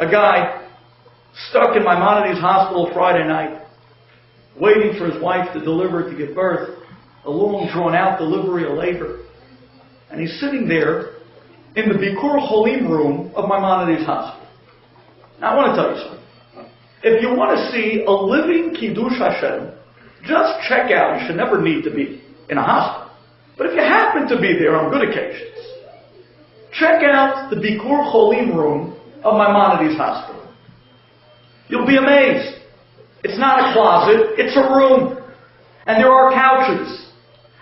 A guy stuck in Maimonides Hospital Friday night, waiting for his wife to deliver, to give birth, a long drawn-out delivery of labor. And he's sitting there in the Bikur Cholim room of Maimonides Hospital. Now I want to tell you something. If you want to see a living Kiddush Hashem, just check out. You should never need to be in a hospital. But if you happen to be there on good occasions, check out the Bikur Cholim room of Maimonides Hospital. You'll be amazed. It's not a closet, it's a room. And there are couches.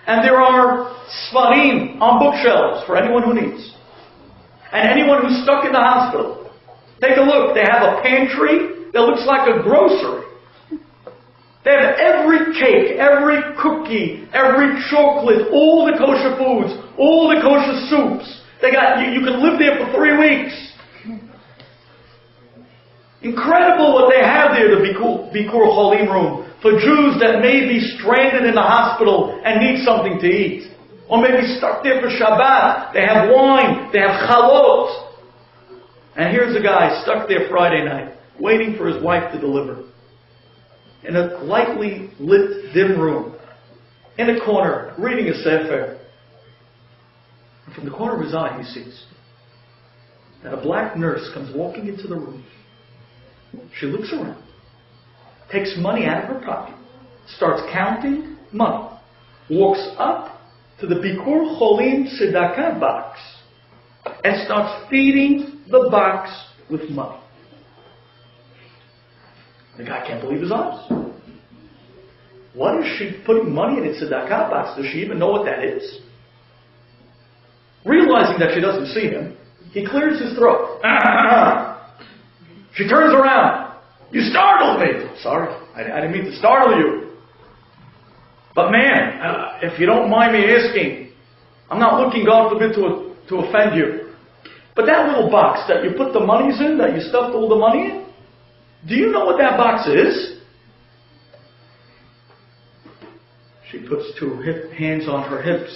And there are Sfarim on bookshelves for anyone who needs. And anyone who's stuck in the hospital. Take a look. They have a pantry that looks like a grocery. They have every cake, every cookie, every chocolate, all the kosher foods, all the kosher soups. They got you can live there for 3 weeks. Incredible what they have there, the Bikur Cholim room, for Jews that may be stranded in the hospital and need something to eat. Or maybe stuck there for Shabbat. They have wine, they have chalot. And here's a guy stuck there Friday night, waiting for his wife to deliver. In a lightly lit, dim room, in a corner, reading a sefer. And from the corner of his eye, he sees that a black nurse comes walking into the room. She looks around, takes money out of her pocket, starts counting money, walks up to the Bikur Cholim tzedakah box, and starts feeding the box with money. The guy can't believe his eyes. What is she putting money in a tzedakah box? Does she even know what that is? Realizing that she doesn't see him, he clears his throat. She turns around. You startled me. Sorry, I didn't mean to startle you. But man, if you don't mind me asking, I'm not looking, God forbid, to offend you. But that little box that you put the monies in, that you stuffed all the money in, do you know what that box is? She puts two hands on her hips.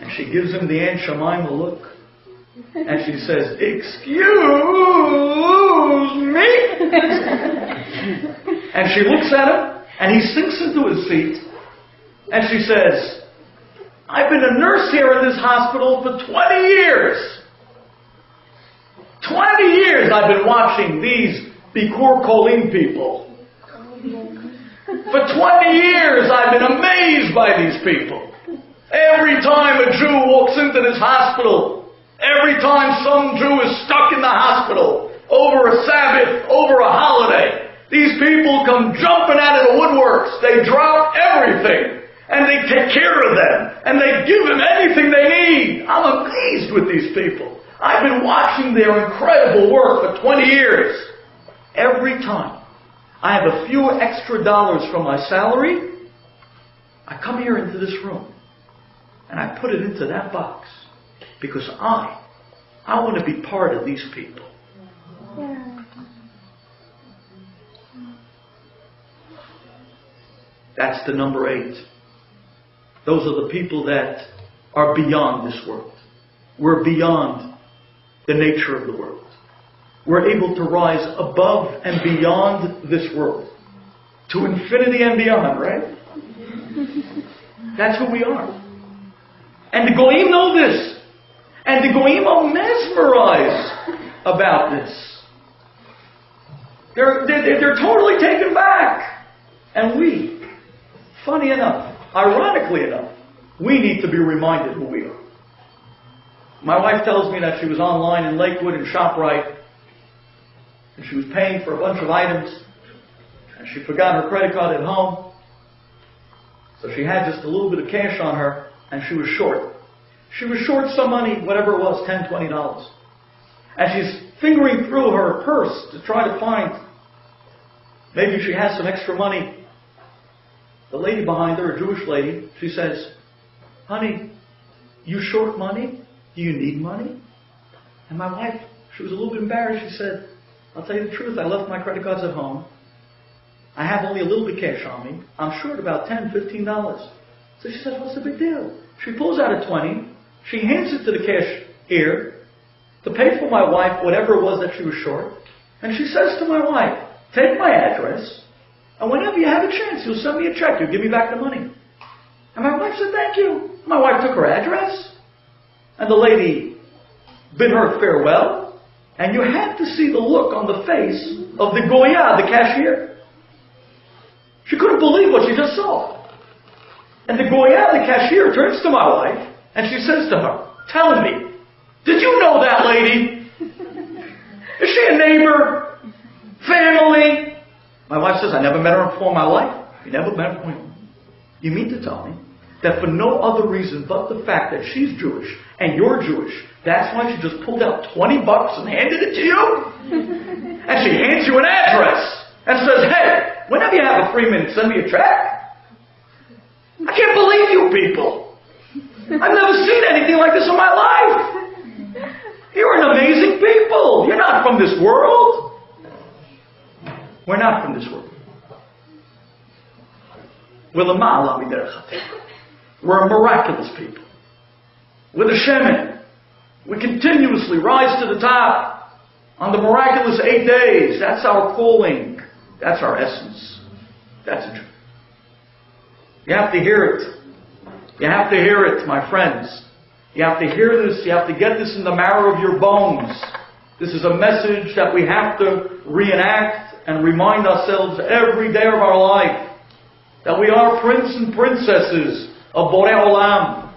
And she gives him the Aunt Shemaima look. And she says, "Excuse me?" And she looks at him, and he sinks into his seat. And she says, "I've been a nurse here in this hospital for 20 years. 20 years I've been watching these Bikur Cholim people. For 20 years I've been amazed by these people. Every time a Jew walks into this hospital, every time some Jew is stuck in the hospital, over a Sabbath, over a holiday, these people come jumping out of the woodworks. They drop everything, and they take care of them, and they give them anything they need. I'm amazed with these people. I've been watching their incredible work for 20 years. Every time I have a few extra dollars from my salary, I come here into this room, and I put it into that box, because I want to be part of these people." That's the number 8. Those are the people that are beyond this world. We're beyond the nature of the world. We're able to rise above and beyond this world. To infinity and beyond, right? That's who we are. And the Goyim know this. And the Goyim are mesmerized about this. They're totally taken back. And we, funny enough, ironically enough, we need to be reminded who we are. My wife tells me that she was online in Lakewood and ShopRite, and she was paying for a bunch of items, and she forgot her credit card at home. So she had just a little bit of cash on her, and she was short. She was short some money, whatever it was, $10, $20. And she's fingering through her purse to try to find, maybe she has some extra money. The lady behind her, a Jewish lady, she says, "Honey, you short money? Do you need money?" And my wife, she was a little bit embarrassed. She said, "I'll tell you the truth, I left my credit cards at home. I have only a little bit of cash on me. I'm short about $10, $15. So she says, "What's the big deal?" She pulls out a 20. She hands it to the cashier. to pay for my wife whatever it was that she was short. And she says to my wife, take my address, and whenever you have a chance, you'll send me a check. You'll give me back the money. And my wife said, thank you. My wife took her address, and the lady bid her farewell. And you had to see the look on the face of the Goya, the cashier. She couldn't believe what she just saw. And the Goya, the cashier, turns to my wife, and she says to her, tell me, did you know that lady? Is she a neighbor? Family? My wife says, I never met her before in my life. You never met her before? You mean to tell me that for no other reason but the fact that she's Jewish and you're Jewish, that's why she just pulled out $20 and handed it to you? And she hands you an address and says, hey, whenever you have a free minute, send me a check? I can't believe you people. I've never seen anything like this in my life. You're an amazing people. You're not from this world. We're not from this world. We're the Ma'ala Miderech HaTeva. We're a miraculous people. We're the Shemin. We continuously rise to the top on the miraculous 8 days. That's our calling. That's our essence. That's a truth. You have to hear it. You have to hear it, my friends. You have to hear this. You have to get this in the marrow of your bones. This is a message that we have to reenact and remind ourselves every day of our life. That we are prince and princesses of Borei Olam.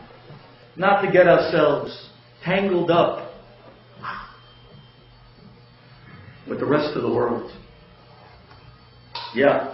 Not to get ourselves tangled up with the rest of the world. Yeah.